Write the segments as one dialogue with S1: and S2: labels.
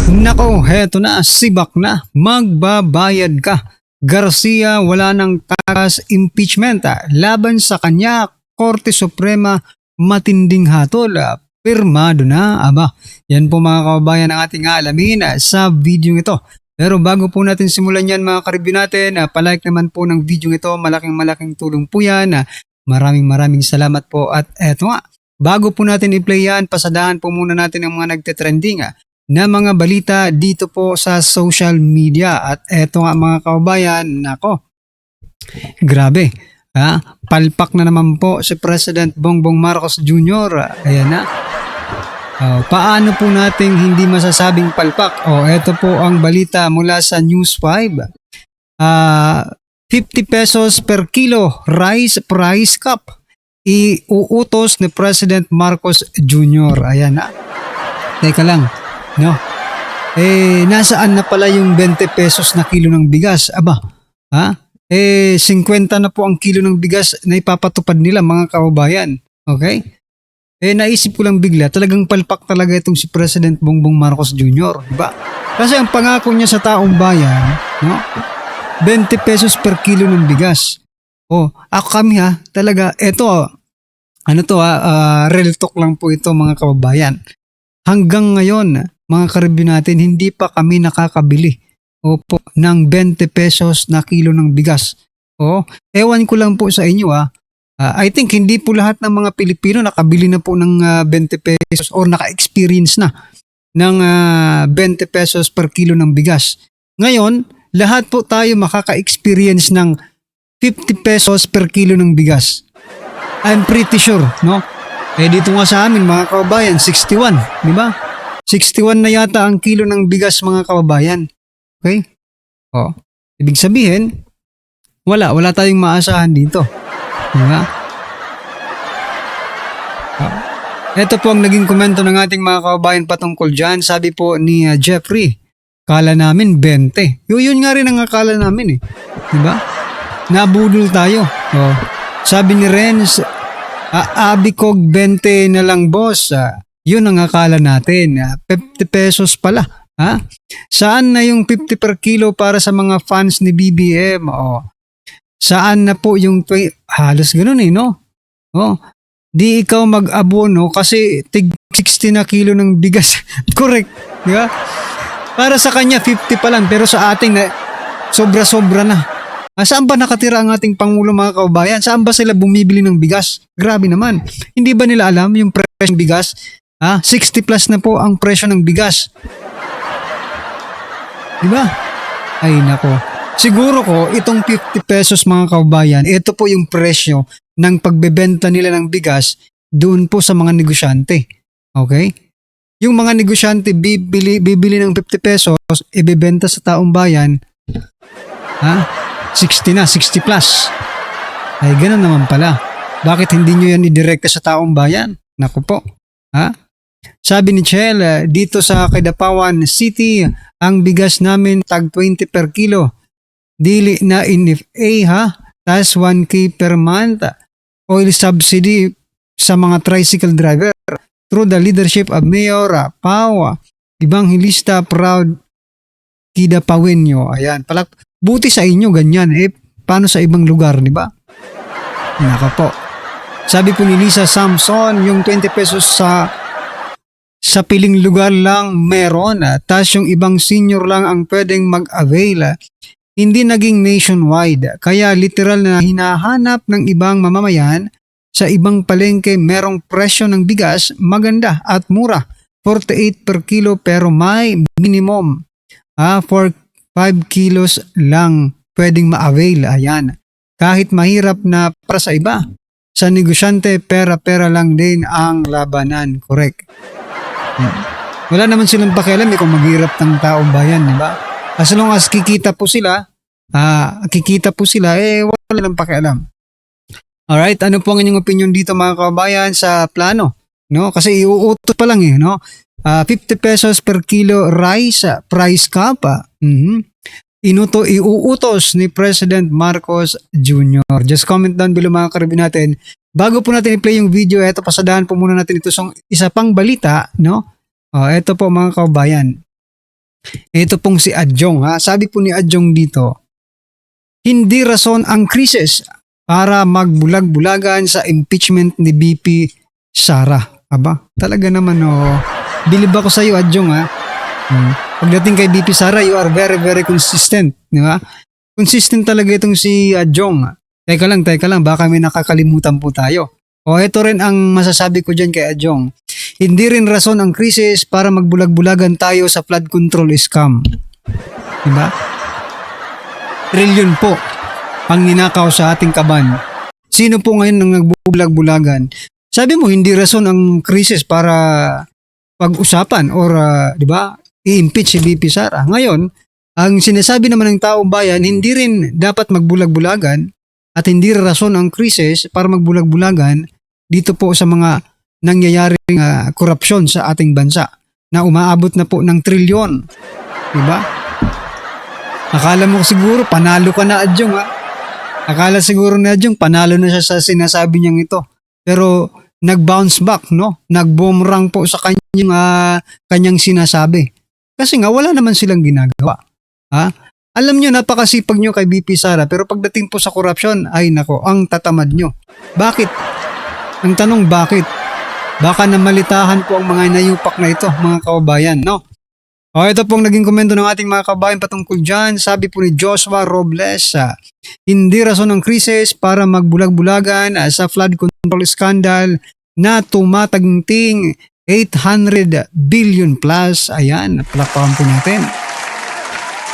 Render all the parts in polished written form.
S1: Nako, heto na, sibak na, magbabayad ka. Garcia wala ng takas impeachment laban sa kanya, Korte Suprema matinding hatol. Pirmado na, aba. Yan po mga kababayan ang ating alamin sa video ito. Pero bago po natin simulan yan mga ka-review natin, palike naman po ng video ito, malaking tulong po yan. Maraming salamat po at eto nga, bago po natin i-play yan, pasadahan po muna natin ang mga nagte-trending na mga balita dito po sa social media. At eto nga mga kababayan, nako, grabe. Palpak na naman po si President Bongbong Marcos Jr. Ayan na. Paano po nating hindi masasabing palpak? Eto po ang balita mula sa News 5. 50 pesos per kilo rice price cap. Iuutos ni President Marcos Jr. Ayan na. Teka lang. No? Nasaan na pala yung 20 pesos na kilo ng bigas? Aba, 50 na po ang kilo ng bigas na ipapatupad nila mga kababayan. Okay? Naisip ko lang bigla, talagang palpak talaga itong si President Bongbong Marcos Jr. Diba? Kasi ang pangako niya sa taong bayan, no? 20 pesos per kilo ng bigas. Ako kami talaga, real talk lang po ito mga kababayan. Hanggang ngayon, mga ka-review natin, hindi pa kami nakakabili ng 20 pesos na kilo ng bigas. Ewan ko lang po sa inyo I think hindi po lahat ng mga Pilipino nakabili na po ng 20 pesos or naka-experience na ng 20 pesos per kilo ng bigas. Ngayon, lahat po tayo makaka-experience ng 50 pesos per kilo ng bigas. I'm pretty sure, no? Dito nga sa amin mga kababayan, 61, di ba? 61 na yata ang kilo ng bigas mga kababayan. Okay? Ibig sabihin, wala tayong maasahan dito. Diba? Ito po ang naging komento ng ating mga kababayan patungkol dyan. Sabi po ni Jeffrey, kala namin 20. Yun nga rin ang akala namin Diba? Nabudol tayo. Sabi ni Renz, abikog 20 na lang boss. Yun ang akala natin. 50 pesos pala. Saan na yung 50 per kilo para sa mga fans ni BBM? Saan na po yung halos ganun no? Di ikaw mag-abono kasi tig 60 na kilo ng bigas. Correct. Di ba? Para sa kanya 50 pa lang pero sa ating sobra-sobra na. Saan ba nakatira ang ating Pangulo mga kababayan? Saan ba sila bumibili ng bigas? Grabe naman. Hindi ba nila alam yung presyo ng bigas? 60 plus na po ang presyo ng bigas. Di ba? Ay nako. Siguro ko, itong 50 pesos mga kababayan, ito po yung presyo ng pagbebenta nila ng bigas doon po sa mga negosyante. Okay? Yung mga negosyante bibili ng 50 pesos, ibebenta sa taong bayan, 60 na, 60 plus. Ay, ganun naman pala. Bakit hindi nyo yan idirekta sa taong bayan? Naku po. Sabi ni Chel, dito sa Kidapawan City, ang bigas namin tag 20 per kilo. Dili na NFA tas 1K per month. Oil subsidy sa mga tricycle driver. Through the leadership of Mayor Pau Evangelista Proud Kidapawenyo. Ayan, buti sa inyo ganyan. Paano sa ibang lugar, di ba? Naka po. Sabi po ni Lisa Samson, yung 20 pesos sa piling lugar lang meron. Tas yung ibang senior lang ang pwedeng mag-avail. Hindi naging nationwide, kaya literal na hinahanap ng ibang mamamayan sa ibang palengke merong presyo ng bigas maganda at mura, 48 per kilo pero may minimum for 5 kilos lang pwedeng ma-avail. Ayan, kahit mahirap na para sa iba, sa negosyante pera-pera lang din ang labanan. Correct. Wala naman silang pakialam kung maghirap ng taong bayan, di ba? As long as kikita po sila, wala lang pakialam. Alright, ano po ang inyong opinion dito mga kababayan sa plano? No? Kasi iuutos pa lang no? 50 pesos per kilo rice price cap. Iuutos ni President Marcos Jr. Just comment down below mga ka-review natin. Bago po natin i-play yung video, pasadahan po muna natin ito sa isa pang balita, no? Ito po mga kababayan. Ito pong si Adjong ha. Sabi po ni Adjong dito, hindi rason ang krisis para magbulag-bulagan sa impeachment ni BP Sara. Aba, talaga naman bilib ako sa iyo Adjong ha. Pagdating kay BP Sara, you are very very consistent, di ba? Consistent talaga itong si Adjong. Teka lang, baka may nakakalimutan po tayo. Ito rin ang masasabi ko dyan kay Adjong. Hindi rin rason ang krisis para magbulag-bulagan tayo sa flood control scam. Diba? Trilyon po ang ninakaw sa ating kaban. Sino po ngayon ang nagbubulag-bulagan? Sabi mo, hindi rason ang krisis para pag-usapan or, di ba, i-impeach si BP Sara. Ngayon, ang sinasabi naman ng taong bayan, hindi rin dapat magbulag-bulagan at hindi rason ang krisis para magbulag-bulagan dito po sa mga nangyayaring korupsyon sa ating bansa na umaabot na po ng trilyon. Diba? Akala mo siguro panalo ka na Adjong ha? Akala siguro na Adjong panalo na siya sa sinasabi niyang ito. Pero nag-bounce back, no? Nag-boomerang po sa kanyang sinasabi. Kasi nga wala naman silang ginagawa. Ha? Alam nyo, napakasipag nyo kay BP Sara, pero pagdating po sa korupsyon, ay nako, ang tatamad nyo. Bakit? Ang tanong, bakit? Baka namalitahan po ang mga nayupak na ito, mga kababayan, no? Ito pong naging komento ng ating mga kababayan patungkol dyan. Sabi po ni Joshua Robles, hindi rason ng krisis para magbulag-bulagan sa flood control scandal na tumatagting 800 billion plus. Ayan, palakpakan po natin.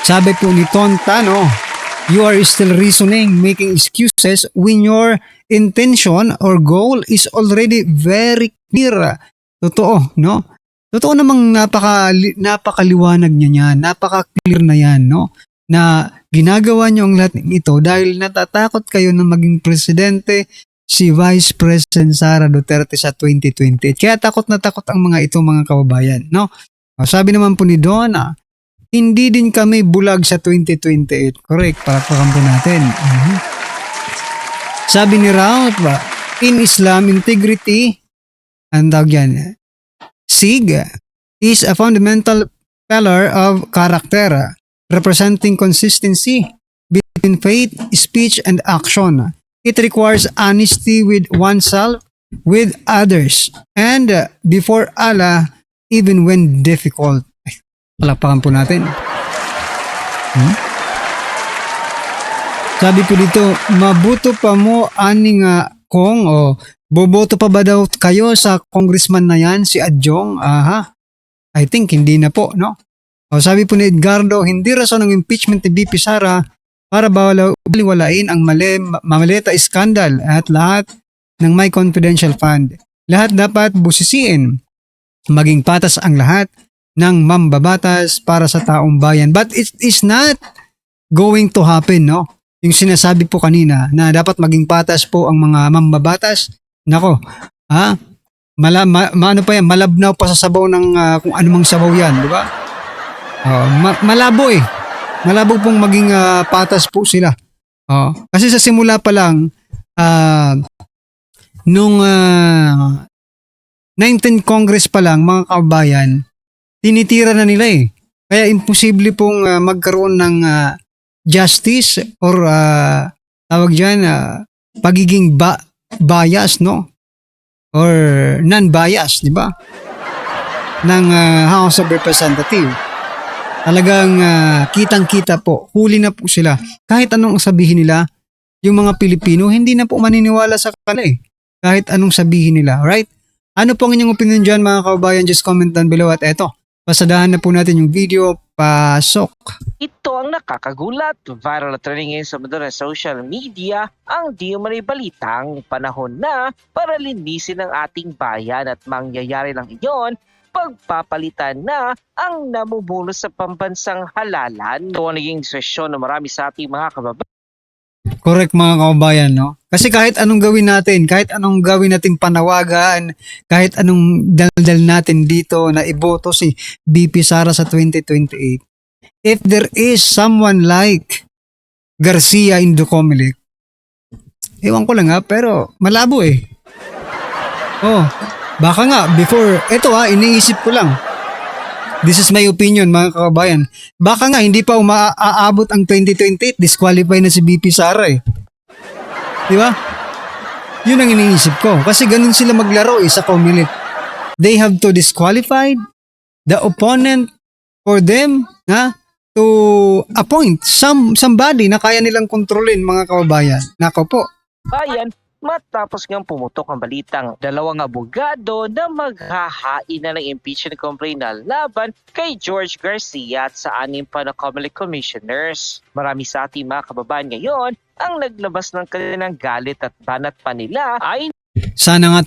S1: Sabi po ni Ton Tano, you are still reasoning, making excuses when your intention or goal is already very clear. Totoo, no? Totoo namang napakaliwanag niya yan, napaka-clear na yan, no? Na ginagawa niyo ang lahat ito dahil natatakot kayo na maging presidente si Vice President Sara Duterte sa 2028. Kaya takot na takot ang mga ito, mga kababayan, no? Sabi naman po ni Donna, hindi din kami bulag sa 2028. Correct, palakpakan po natin. Sabi ni Raut, in Islam, integrity, ang tawag yan, SIG, is a fundamental pillar of character, representing consistency between faith, speech, and action. It requires honesty with oneself, with others, and before Allah, even when difficult. Palakpakan po natin. Sabi po dito, mabuto pa mo aning kong boboto pa ba daw kayo sa congressman na yan, si Adjong? I think hindi na po, no? Sabi po ni Edgardo, hindi rason ng impeachment ni BP Sara para baliwalain ang mamaleta scandal at lahat ng may confidential fund. Lahat dapat busisiin. Maging patas ang lahat ng mambabatas para sa taong bayan. But it is not going to happen, no? Yung sinasabi po kanina na dapat maging patas po ang mga mambabatas. Nako, ano pa yan, malabnaw pa sa sabaw ng kung anumang sabaw yan, di ba? Malabo eh. Malabo pong maging patas po sila. Kasi sa simula pa lang, nung 19th Congress pa lang, mga kababayan, tinitira na nila eh. Kaya imposible pong magkaroon ng justice or tawag dyan, pagiging bias, no? Or non-bias, di ba? Ng House of Representatives. Talagang kitang-kita po, huli na po sila. Kahit anong sabihin nila, yung mga Pilipino, hindi na po maniniwala sa kanila eh. Kahit anong sabihin nila, right? Ano po ang inyong opinion dyan, mga kababayan? Just comment down below at eto. Pasadahan na po natin yung video. Pasok.
S2: Ito ang nakakagulat. Viral na trending ngayon sa mundo ng social media ang di umano'y balitang panahon na para linisin ang ating bayan at mangyayari lang iyon pagpapalitan na ang namumuno sa pambansang halalan. Ito ang naging desisyon ng marami sa ating mga kababayan.
S1: Correct, mga kababayan, no? Kasi kahit anong gawin natin, kahit anong gawin nating panawagan, kahit anong daldal natin dito na iboto si BP Sara sa 2028, if there is someone like Garcia in Ducomelec, ewan ko lang pero malabo eh. Baka nga, before, iniisip ko lang. This is my opinion, mga kababayan. Baka nga hindi pa umaaabot ang 2028, disqualify na si BP Sara eh. Di ba? Yun ang iniisip ko. Kasi ganun sila maglaro sa Comelec. They have to disqualify the opponent for them to appoint somebody na kaya nilang kontrolin, mga kababayan. Nako po.
S2: Bayan matapos ngang pumutok ang balitang dalawang abogado na maghahain na ng impeachment complaint na laban kay George Garcia at sa 6 pa na Comelec commissioners. Marami sa ating mga kababayan ngayon ang naglabas ng kanilang galit at banat pa nila ay
S1: Sana nga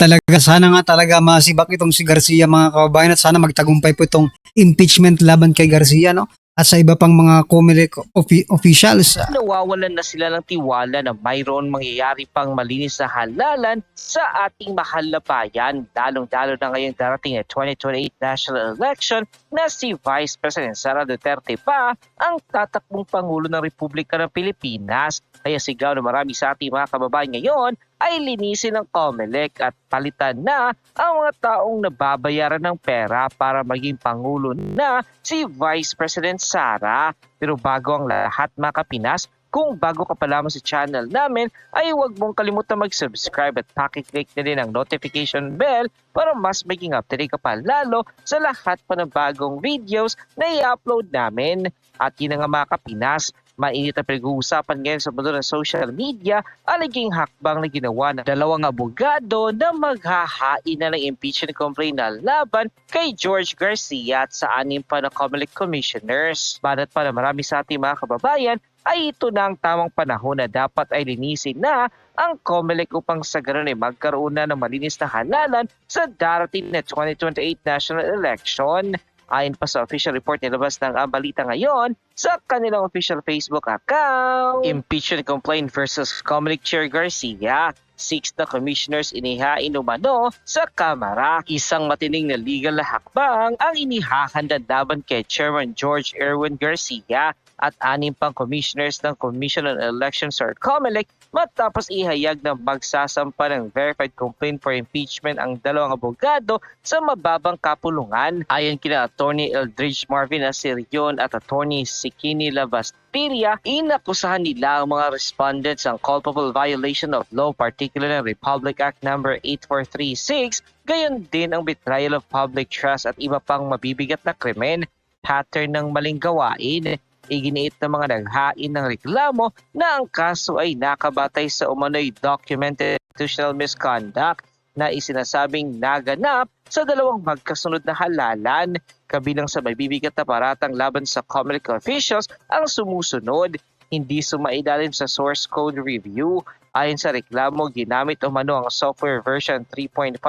S1: talaga masibak itong si Garcia, mga kababayan, at sana magtagumpay po itong impeachment laban kay Garcia, no? At sa iba pang mga Comelec officials.
S2: nawawalan na sila ng tiwala na mayroon mangyayari pang malinis na halalan sa ating mahal na bayan, lalong-lalo na ngayong darating na 2028 national election na si Vice President Sara Duterte pa ang tatakbong Pangulo ng Republika ng Pilipinas. Kaya sigaw na marami sa ating mga kababayan ngayon ay linisin ng Comelec at palitan na ang mga taong nababayaran ng pera para maging Pangulo na si Vice President Sara. Pero bago ang lahat, mga Kapinas, kung bago ka pa lamang sa channel namin ay huwag mong kalimutan mag-subscribe at pakiclick na din ang notification bell para mas maging update ka pa lalo sa lahat pa ng bagong videos na i-upload namin. At yun nga, mga Kapinas, mainit na pinag-uusapan ngayon sa mundo ng social media ang naging hakbang na ginawa ng dalawang abogado na maghahain na ng impeachment complaint na laban kay George Garcia at sa 6 pa na Comelec commissioners. Banat pa na marami sa ating mga kababayan ay ito na ang tamang panahon na dapat ay linisin na ang Comelec upang sa ganun ay magkaroon na ng malinis na halalan sa darating na 2028 national election. Ayon pa sa official report nilabas ng balita ngayon sa kanilang official Facebook account. Impeachment complaint versus Comelec Chair Garcia. 6 na commissioners inihain umano sa Kamara. Isang matining na legal na hakbang ang inihahanda laban kay Chairman George Erwin Garcia at 6 pang commissioners ng Commission on Elections or Comelec matapos ihayag na magsasampa ng verified complaint for impeachment ang dalawang abogado sa mababang kapulungan. Ayon kina Attorney Eldridge Marvin Asirion at Attorney Sikini Lavastiria, inakusahan nila ang mga respondents ng culpable violation of law, particularly ng Republic Act No. 8436, gayon din ang betrayal of public trust at iba pang mabibigat na krimen, pattern ng maling gawain. Iginiit ng mga naghain ng reklamo na ang kaso ay nakabatay sa umano'y documented institutional misconduct na isinasabing naganap sa dalawang magkasunod na halalan. Kabilang sa mabibigat na paratang laban sa Comelec officials ang sumusunod: hindi sumailalim sa source code review. Ayon sa reklamo, ginamit umano ang software version 3.5.0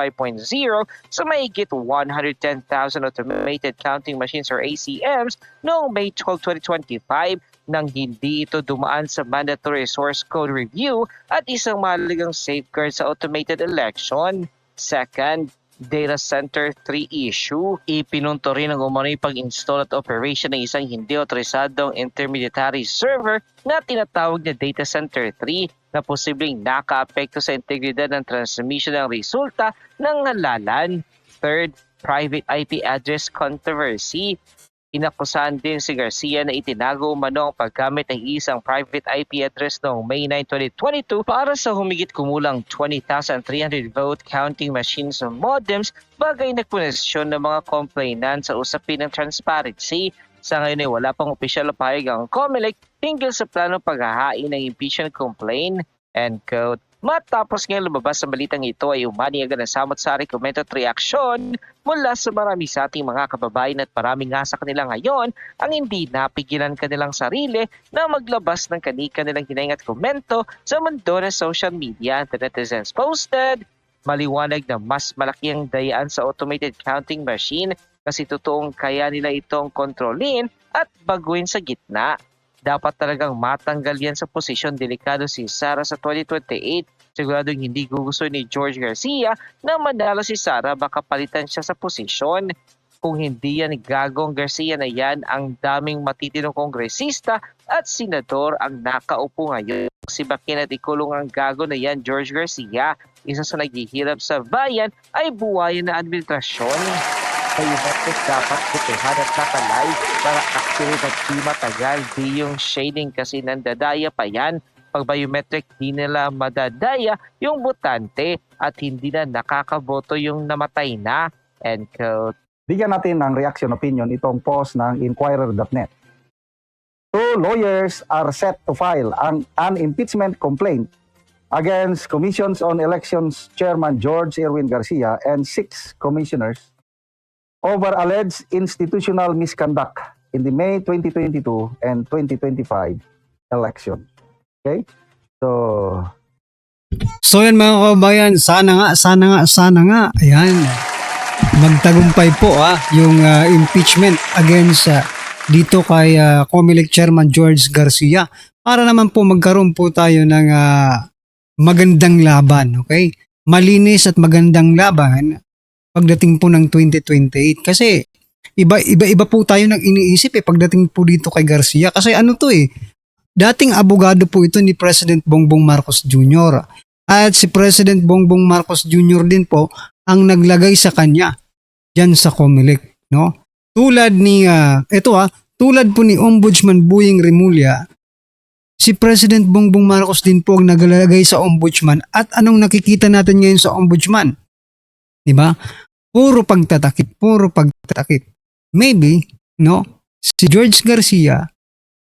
S2: sa mahigit 110,000 automated counting machines or ACMs noong May 12, 2025 nang hindi ito dumaan sa mandatory source code review at isang mahalagang safeguard sa automated election. Second, Data Center 3 issue. Ipinunto rin ng umano'y pag-install at operation ng isang hindi autorisadong intermediary server na tinatawag na Data Center 3 na posibleng nakaapekto sa integridad ng transmission ng resulta ng halalan. Third, private IP address controversy. Inakusahan din si Garcia na itinago umano ang paggamit ng isang private IP address noong May 9, 2022 para sa humigit kumulang 20,300 vote counting machines o modems, bagay na nagpunesyon ng mga complainant sa usapin ng transparency. Sa ngayon ay wala pang opisyal na pahayag ang Comelec hinggil sa planong paghahain ng impeachment complaint. End quote. Matapos ngayon lumabas sa balitang ito ay umani agad ng samot-sari komento at reaksyon mula sa marami sa ating mga kababayan at marami nga sa kanila ngayon ang hindi napigilan kanilang sarili na maglabas ng kanilang hinaing at komento sa mundo ng social media. The netizens posted, maliwanag na mas malaki ang dayaan sa automated counting machine kasi totoong kaya nila itong kontrolin at baguhin sa gitna. Dapat talagang matanggal yan sa posisyon delikado si Sara sa 2028. Siguradong hindi gusto ni George Garcia na manalo si Sara, baka palitan siya sa posisyon. Kung hindi yan gagong Garcia na yan, ang daming matitinong kongresista at senador ang nakaupo ngayon. Sibakin at ikulong ang gago na yan, George Garcia. Isa sa naghihirap sa bayan ay buwayan na administrasyon. biometric dapat butuhan at nakalive para accurate at di matagal. Di yung shading kasi nandadaya pa yan. Pag biometric, di nila madadaya yung botante at hindi na nakakaboto yung namatay na. End quote.
S3: Bigyan natin ng reaction opinion itong post ng Inquirer.net. Two lawyers are set to file an impeachment complaint against Commissions on Elections Chairman George Erwin Garcia and 6 commissioners over alleged institutional misconduct in the May 2022 and 2025 election. Okay?
S1: So yan mga kababayan, sana nga, ayan, magtagumpay po yung impeachment against dito kay COMELEC Chairman George Garcia para naman po magkaroon po tayo ng magandang laban, okay? Malinis at magandang laban pagdating po ng 2028 kasi iba po tayo nang iniisip pagdating po dito kay Garcia kasi ano to dating abogado po ito ni President Bongbong Marcos Jr. At si President Bongbong Marcos Jr. din po ang naglagay sa kanya diyan sa COMELEC, no? Tulad ni tulad po ni Ombudsman Boying Remulla, si President Bongbong Marcos din po ang naglagay sa Ombudsman at anong nakikita natin ngayon sa Ombudsman? 'Di ba? Puro pagtatakip. Maybe, no? Si George Garcia,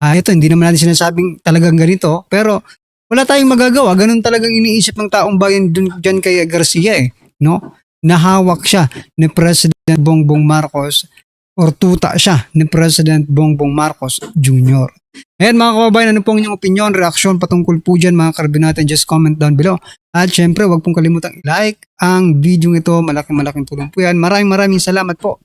S1: ito hindi naman natin sinasabing talagang ganito, pero wala tayong magagawa. Ganun talagang iniisip ng taong bayan dyan kay Garcia no? Nahawak siya ni President Bongbong Marcos or tuta siya ni President Bongbong Marcos Jr. Ayan mga kababayan, ano pong inyong opinion, reaksyon patungkol po dyan mga karabin natin, just comment down below. At syempre, huwag pong kalimutang i-like ang video ito, malaking tulong po yan. Maraming salamat po.